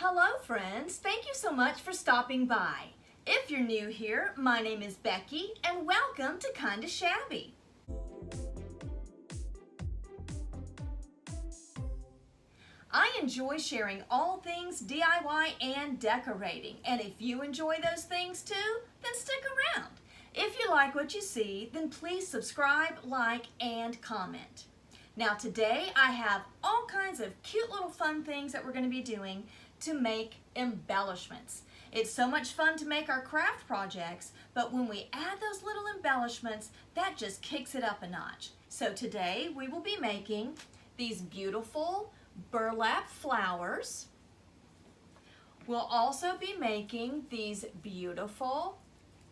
Hello friends, thank you so much for stopping by. If you're new here, my name is Becky and welcome to Kinda Shabby. I enjoy sharing all things DIY and decorating, and if you enjoy those things too, then stick around. If you like what you see, then please subscribe, like, and comment. Now today I have all kinds of cute little fun things that we're going to be doing to make embellishments. It's so much fun to make our craft projects, but when we add those little embellishments, that just kicks it up a notch. So today we will be making these beautiful burlap flowers. We'll also be making these beautiful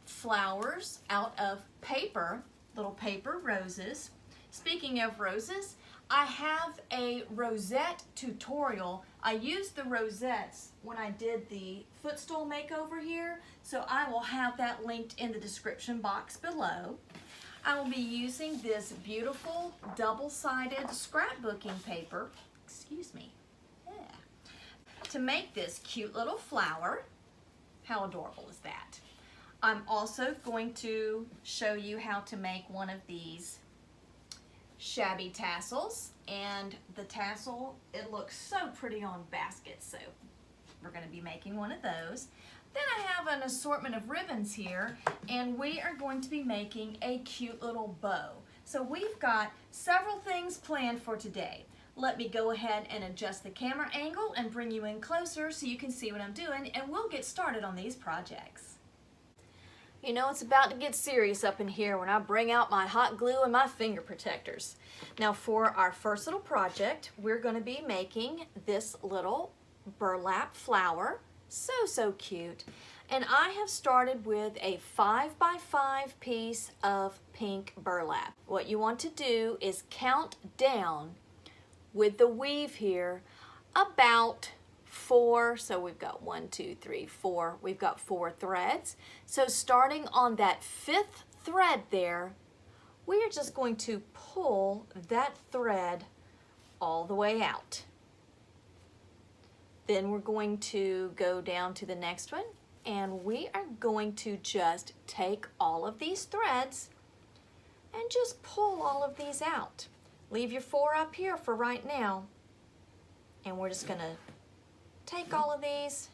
flowers out of paper, little paper roses. Speaking of roses, I have a rosette tutorial. I used the rosettes when I did the footstool makeover here, so I will have that linked in the description box below. I will be using this beautiful double-sided scrapbooking paper, to make this cute little flower. How adorable is that? I'm also going to show you how to make one of these shabby tassels, and the tassel, it looks so pretty on baskets, so we're going to be making one of those. Then I have an assortment of ribbons here, and we are going to be making a cute little bow. So we've got several things planned for today. Let me go ahead and adjust the camera angle and bring you in closer so you can see what I'm doing, and we'll get started on these projects. You know, it's about to get serious up in here when I bring out my hot glue and my finger protectors. Now for our first little project, we're going to be making this little burlap flower. So cute. And I have started with a 5x5 piece of pink burlap. What you want to do is count down with the weave here about 4, so we've got 1, 2, 3, 4, we've got 4 threads. So starting on that 5th thread there, we are just going to pull that thread all the way out. Then we're going to go down to the next one, and we are going to just take all of these threads and just pull all of these out. Leave your 4 up here for right now, and we're just gonna take all of these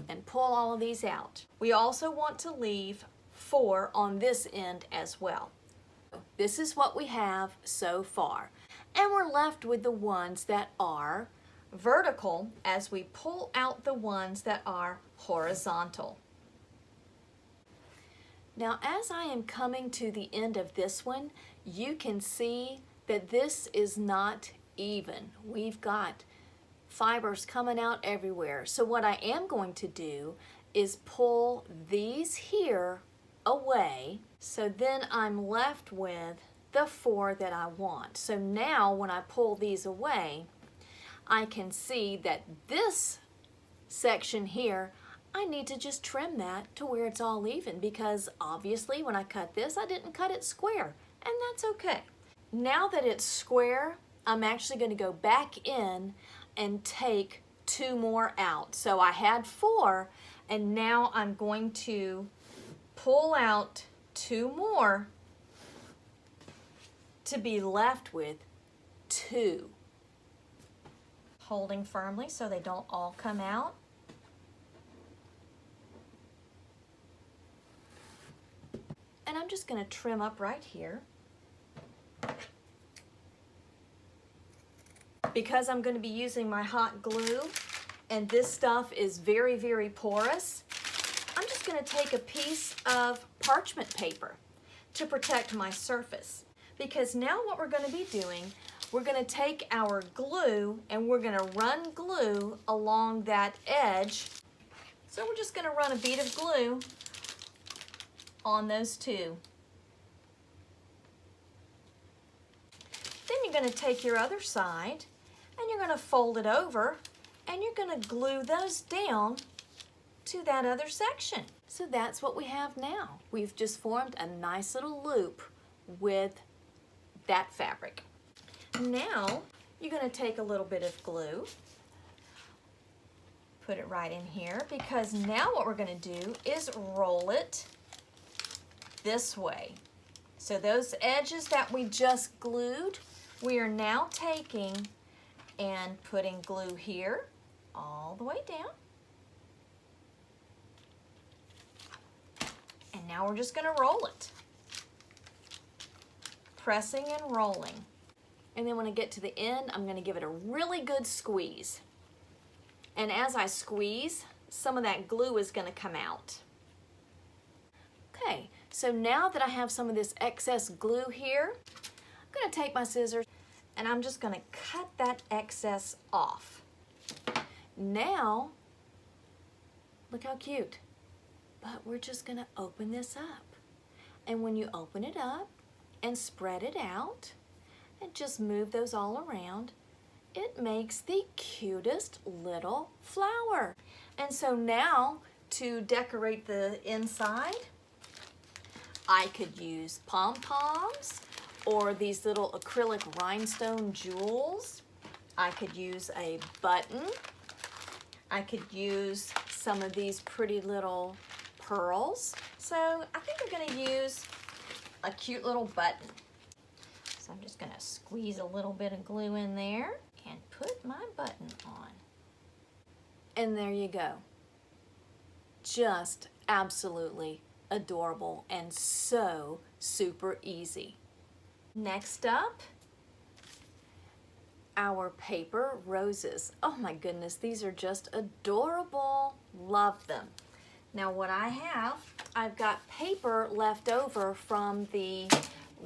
and pull all of these out. We also want to leave 4 on this end as well. This is what we have so far. And we're left with the ones that are vertical as we pull out the ones that are horizontal. Now as I am coming to the end of this one, you can see that this is not even. We've got fibers coming out everywhere. So what I am going to do is pull these here away, so then I'm left with the 4 that I want. So now when I pull these away, I can see that this section here, I need to just trim that to where it's all even, because obviously when I cut this, I didn't cut it square, and that's okay. Now that it's square, I'm actually going to go back in and take 2 more out. So I had 4, and now I'm going to pull out 2 more to be left with 2. Holding firmly so they don't all come out. And I'm just going to trim up right here. Because I'm going to be using my hot glue and this stuff is very porous, I'm just going to take a piece of parchment paper to protect my surface. Because now what we're going to be doing, we're going to take our glue and we're going to run glue along that edge. So we're just going to run a bead of glue on those 2. Then you're going to take your other side and you're going to fold it over and you're going to glue those down to that other section. So that's what we have now. We've just formed a nice little loop with that fabric. Now you're going to take a little bit of glue, put it right in here, because now what we're going to do is roll it this way. So those edges that we just glued, we are now taking and putting glue here all the way down. And now we're just going to roll it. Pressing and rolling. And then when I get to the end, I'm going to give it a really good squeeze. And as I squeeze, some of that glue is going to come out. Okay, so now that I have some of this excess glue here, I'm going to take my scissors and I'm just going to cut that excess off. Now, look how cute. But we're just going to open this up. And when you open it up and spread it out and just move those all around, it makes the cutest little flower. And so now to decorate the inside, I could use pom-poms or these little acrylic rhinestone jewels. I could use a button. I could use some of these pretty little pearls. So I think I'm going to use a cute little button. So I'm just going to squeeze a little bit of glue in there and put my button on. And there you go. Just absolutely adorable and so super easy. Next up, our paper roses. Oh my goodness, these are just adorable. Love them. Now what I have, I've got paper left over from the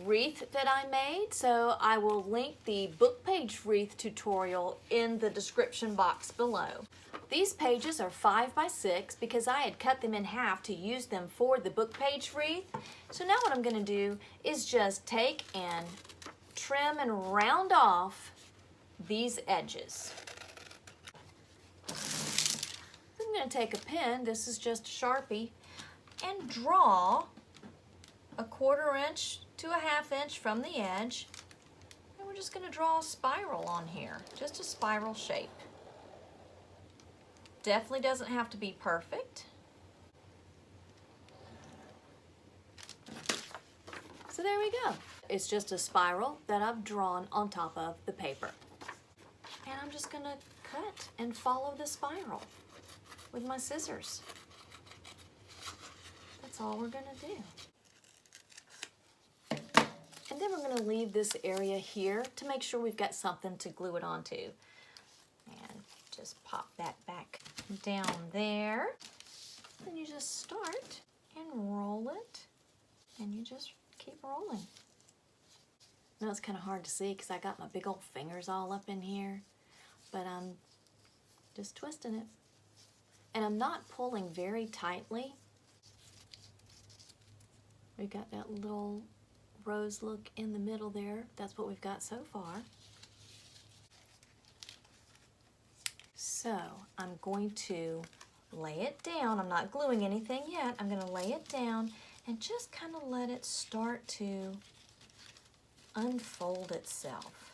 wreath that I made, so I will link the book page wreath tutorial in the description box below. These pages are 5 by 6 because I had cut them in half to use them for the book page wreath. So now what I'm going to do is just take and trim and round off these edges. I'm going to take a pen, this is just a Sharpie, and draw a 1/4 inch to a 1/2 inch from the edge. And we're just going to draw a spiral on here, just a spiral shape. Definitely doesn't have to be perfect. So there we go. It's just a spiral that I've drawn on top of the paper. And I'm just going to cut and follow the spiral with my scissors. That's all we're going to do. And then we're going to leave this area here to make sure we've got something to glue it onto. And just pop that back down there. Then you just start and roll it. And you just keep rolling. Now it's kind of hard to see because I got my big old fingers all up in here. But I'm just twisting it. And I'm not pulling very tightly. We've got that little rose look in the middle there. That's what we've got so far. So I'm going to lay it down. I'm not gluing anything yet. I'm going to lay it down and just kind of let it start to unfold itself.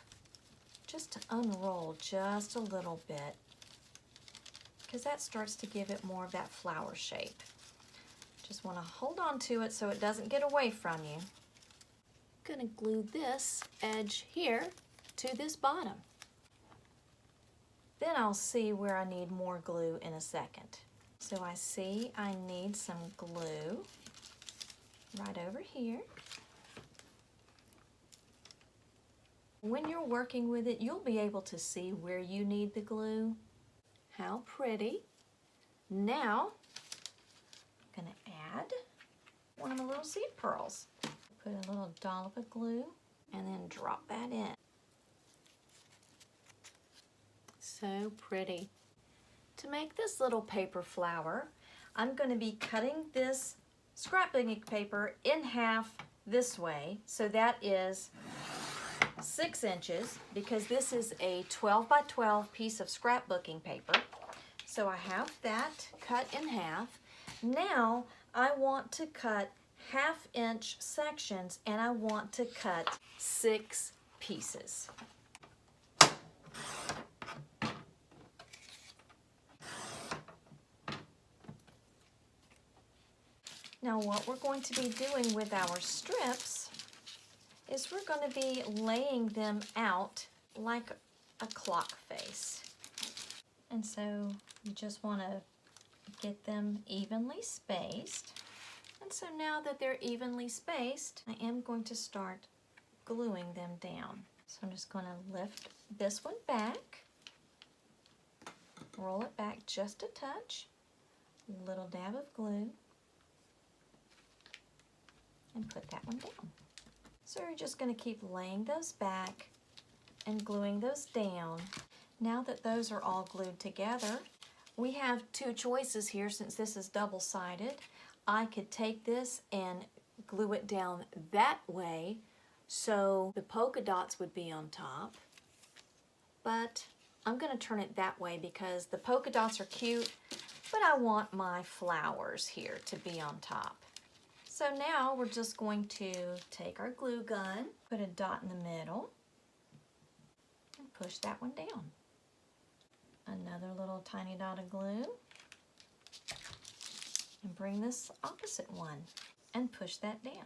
Just to unroll just a little bit, because that starts to give it more of that flower shape. Just want to hold on to it so it doesn't get away from you. I'm going to glue this edge here to this bottom. Then I'll see where I need more glue in a second. So I see I need some glue right over here. When you're working with it, you'll be able to see where you need the glue. How pretty. Now, I'm going to add one of my little seed pearls. Put a little dollop of glue and then drop that in. So pretty. To make this little paper flower, I'm going to be cutting this scrapbooking paper in half this way. So that is 6 inches, because this is a 12 by 12 piece of scrapbooking paper. So I have that cut in half. Now I want to cut 1/2 inch sections, and I want to cut 6 pieces. Now what we're going to be doing with our strips is we're going to be laying them out like a clock face. And so you just want to get them evenly spaced. And so now that they're evenly spaced, I am going to start gluing them down. So I'm just going to lift this one back, roll it back just a touch, a little dab of glue, and put that one down. So we're just going to keep laying those back and gluing those down. Now that those are all glued together, we have two choices here since this is double-sided. I could take this and glue it down that way so the polka dots would be on top, but I'm going to turn it that way because the polka dots are cute, but I want my flowers here to be on top. So now we're just going to take our glue gun, put a dot in the middle, and push that one down. Another little tiny dot of glue, and bring this opposite one and push that down.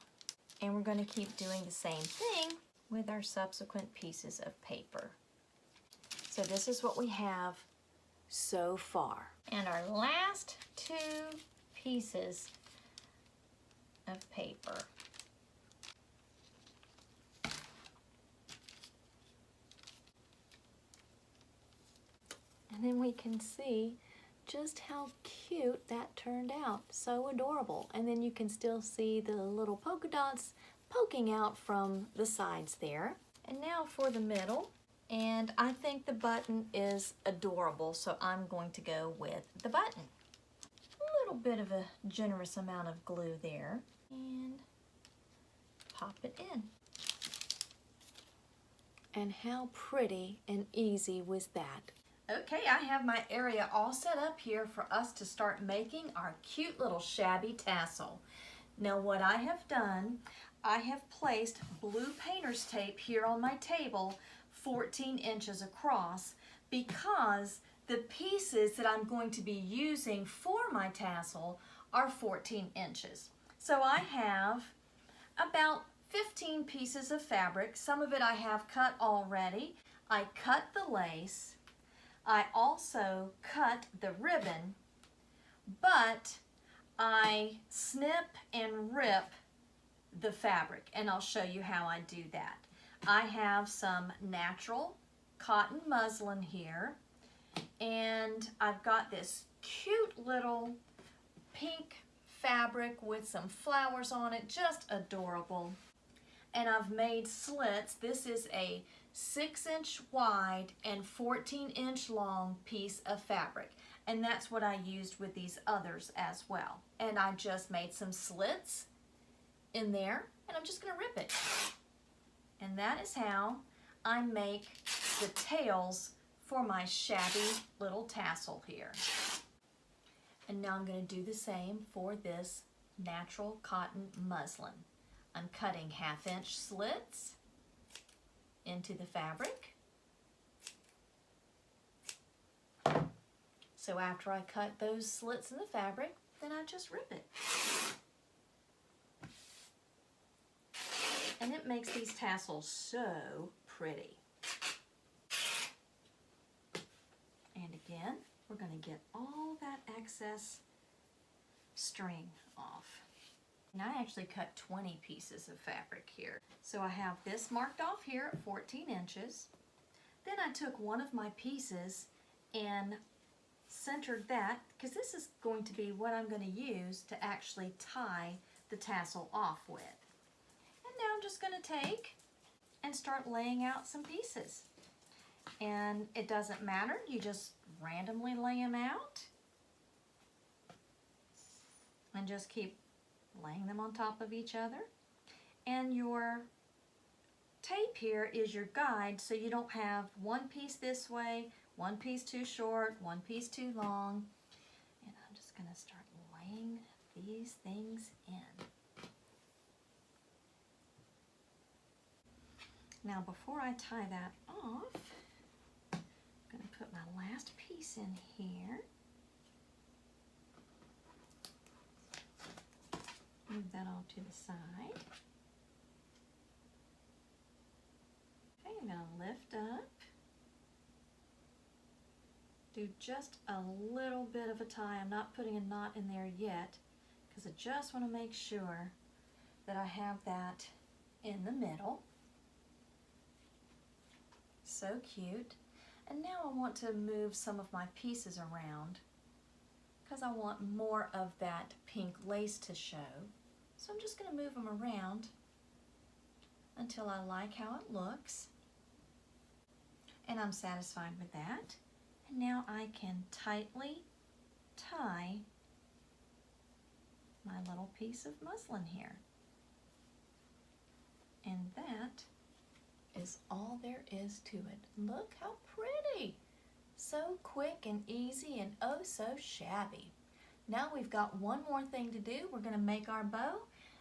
And we're going to keep doing the same thing with our subsequent pieces of paper. So this is what we have so far. And our last two pieces of paper. And then we can see just how cute that turned out. So adorable. And then you can still see the little polka dots poking out from the sides there. And now for the middle. And I think the button is adorable, so I'm going to go with the button. A little bit of a generous amount of glue there. And pop it in. And how pretty and easy was that? Okay, I have my area all set up here for us to start making our cute little shabby tassel. Now what I have done, I have placed blue painter's tape here on my table 14 inches across because the pieces that I'm going to be using for my tassel are 14 inches. So I have about 15 pieces of fabric. Some of it I have cut already. I cut the lace. I also cut the ribbon, but I snip and rip the fabric, and I'll show you how I do that. I have some natural cotton muslin here, and I've got this cute little pink fabric with some flowers on it, just adorable. And I've made slits. This is a 6-inch wide and 14-inch long piece of fabric, and that's what I used with these others as well. And I just made some slits in there, and I'm just going to rip it. And that is how I make the tails for my shabby little tassel here. And now I'm going to do the same for this natural cotton muslin. I'm cutting 1/2-inch slits into the fabric. So after I cut those slits in the fabric, then I just rip it. And it makes these tassels so pretty. And again, we're going to get all that excess string off. And I actually cut 20 pieces of fabric here. So I have this marked off here at 14 inches. Then I took one of my pieces and centered that, because this is going to be what I'm going to use to actually tie the tassel off with. And now I'm just going to take and start laying out some pieces. And it doesn't matter, you just randomly lay them out and just keep laying them on top of each other. And your tape here is your guide, so you don't have one piece this way, one piece too short, one piece too long. And I'm just going to start laying these things in. Now before I tie that off, I'm going to put my last piece in here. to the side. Okay, I'm going to lift up. Do just a little bit of a tie. I'm not putting a knot in there yet because I just want to make sure that I have that in the middle. So cute. And now I want to move some of my pieces around because I want more of that pink lace to show. So I'm just going to move them around until I like how it looks. And I'm satisfied with that. And now I can tightly tie my little piece of muslin here. And that is all there is to it. Look how pretty! So quick and easy and oh so shabby. Now we've got one more thing to do. We're going to make our bow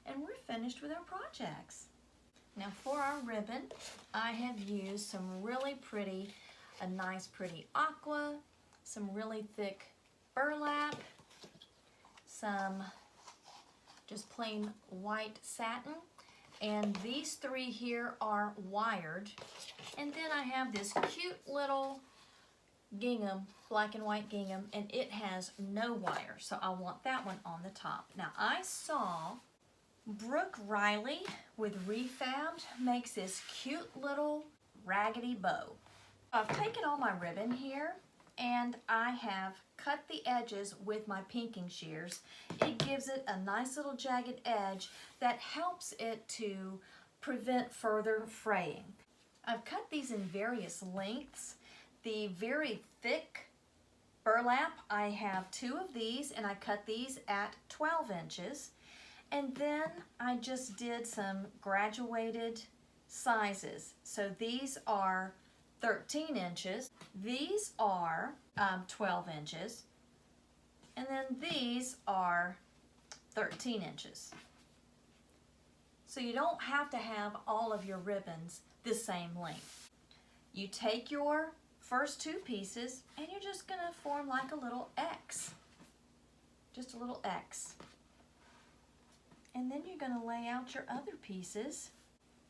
and we're finished with our projects. Now for our ribbon, I have used some really pretty, a nice pretty aqua, some really thick burlap, some just plain white satin, and these three here are wired. And then I have this cute little gingham, black and white gingham, and it has no wire, so I want that one on the top. Now I saw Brooke Riley with Refabbed makes this cute little raggedy bow. I've taken all my ribbon here and I have cut the edges with my pinking shears. It gives it a nice little jagged edge that helps it to prevent further fraying. I've cut these in various lengths. The very thick burlap, I have two of these and I cut these at 12 inches. And then I just did some graduated sizes. So these are 13 inches, these are 12 inches, and then these are 13 inches. So you don't have to have all of your ribbons the same length. You take your first two pieces and you're just going to form like a little X. Just a little X. And then you're going to lay out your other pieces.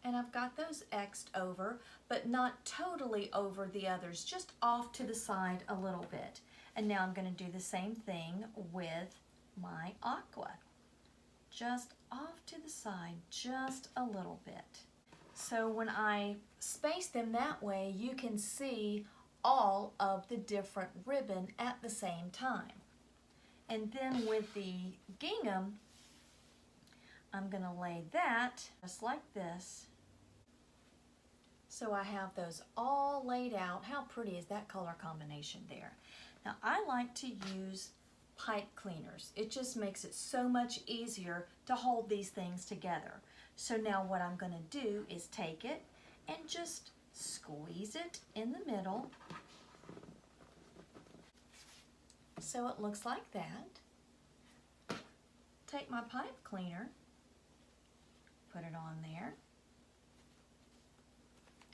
And I've got those X'd over, but not totally over the others, just off to the side a little bit. And now I'm going to do the same thing with my aqua. Just off to the side, just a little bit. So when I space them that way, you can see all of the different ribbon at the same time. And then with the gingham, I'm going to lay that just like this. So I have those all laid out. How pretty is that color combination there? Now I like to use pipe cleaners. It just makes it so much easier to hold these things together. So now what I'm going to do is take it and just squeeze it in the middle. So it looks like that. Take my pipe cleaner, put it on there,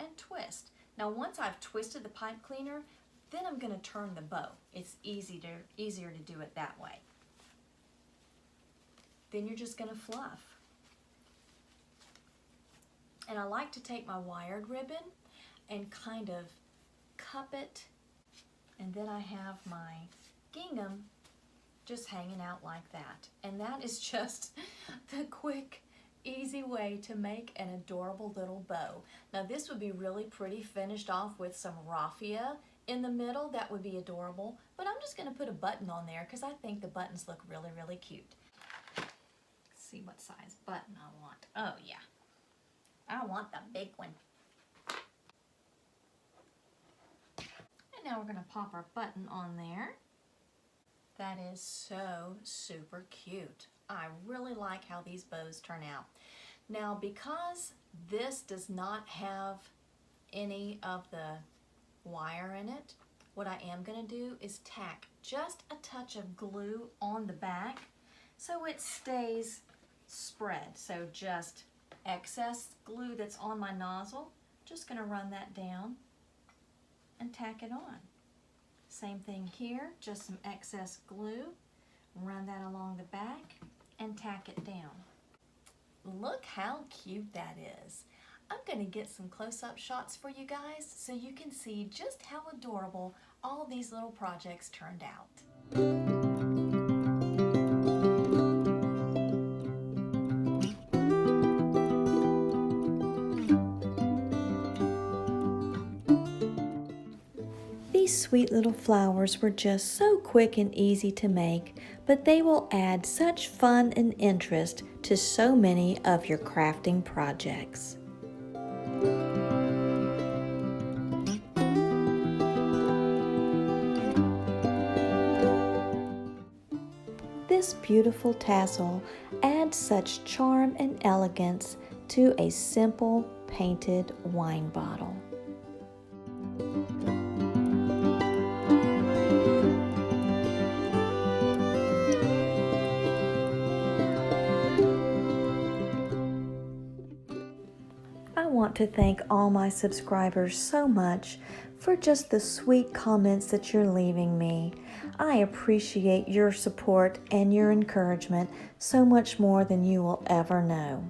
and twist. Now once I've twisted the pipe cleaner, then I'm going to turn the bow. It's easier to do it that way. Then you're just going to fluff. And I like to take my wired ribbon and kind of cup it, and then I have my gingham just hanging out like that. And that is just the quick, easy way to make an adorable little bow. Now this would be really pretty finished off with some raffia in the middle. That would be adorable, but I'm just going to put a button on there because I think the buttons look really, really cute. Let's see what size button I want. Oh yeah, I want the big one. And now we're going to pop our button on there. That is so super cute. I really like how these bows turn out. Now because this does not have any of the wire in it, what I am going to do is tack just a touch of glue on the back so it stays spread. So just excess glue that's on my nozzle, just going to run that down and tack it on. Same thing here, just some excess glue, run that along the back and tack it down. Look how cute that is. I'm going to get some close-up shots for you guys so you can see just how adorable all these little projects turned out. These sweet little flowers were just so quick and easy to make, but they will add such fun and interest to so many of your crafting projects. This beautiful tassel adds such charm and elegance to a simple painted wine bottle. I want to thank all my subscribers so much for just the sweet comments that you're leaving me. I appreciate your support and your encouragement so much more than you will ever know.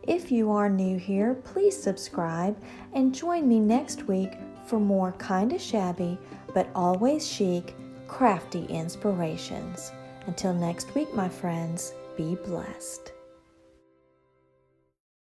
If you are new here, please subscribe and join me next week for more kinda shabby but always chic, crafty inspirations. Until next week, my friends, be blessed.